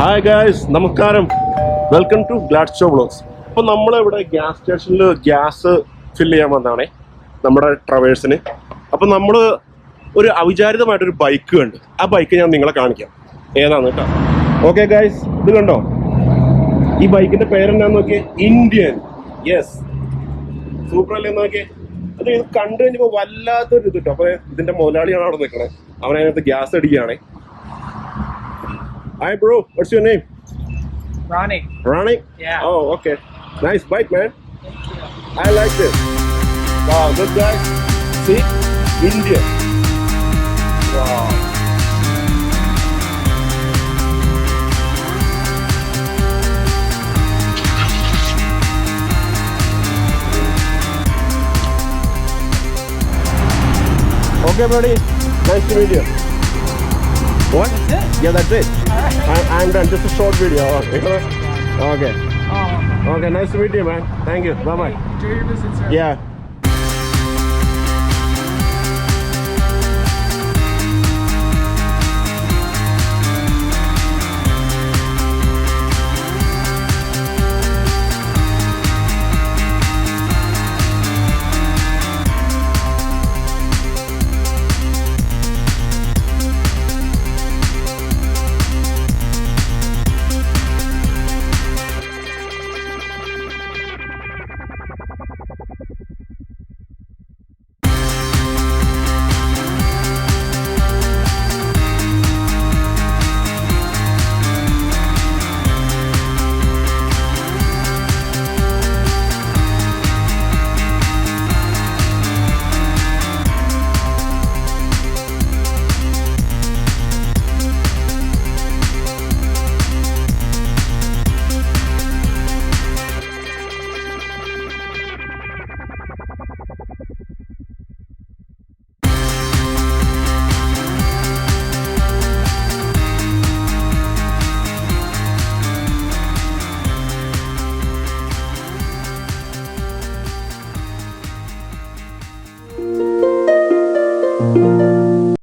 Hi guys, നമസ്കാരം. Welcome to glad show vlogs. അപ്പോൾ നമ്മളിവിടെ ഗ്യാസ് സ്റ്റേഷനിൽ ഗ്യാസ് ഫില്ല് ചെയ്യാൻ വന്നതാണേ നമ്മുടെ ട്രവേഴ്സിന്. അപ്പോൾ നമ്മൾ ഒരു അവിചാരിതമായിട്ടൊരു ബൈക്ക് കണ്ട്. ആ ബൈക്ക് ഞാൻ നിങ്ങളെ കാണിക്കാം ഏതാണെന്ന് കേട്ടോ. ഓക്കെ ഗായ്സ്, ഇത് കണ്ടോ? ഈ ബൈക്കിൻ്റെ പേരെന്താന്ന് നോക്കിയേ, ഇന്ത്യൻ. യെസ്, സൂപ്പർ അല്ലേ നോക്കിയേ. അത് ഇത് കണ്ടു കഴിഞ്ഞപ്പോൾ വല്ലാത്തൊരു ഇത് കേട്ടോ. അപ്പോൾ ഇതിൻ്റെ മുതലാളിയാണ് അവിടെ നിൽക്കണേ. അവനതിനകത്ത് gas അടിക്കുകയാണേ. Hi bro, what's your name? Ronnie. Ronnie? Yeah. Oh, okay. Nice bike, man. Thank you. I like this. Wow, good guy. See? India. Wow. Okay, buddy. Nice to meet you. What? That's it? Yeah, that's it. Alright. I'm done. Just a short video. Okay. Oh, Okay, nice to meet you, man. Thank you. Bye-bye. enjoy your visit, sir. Yeah.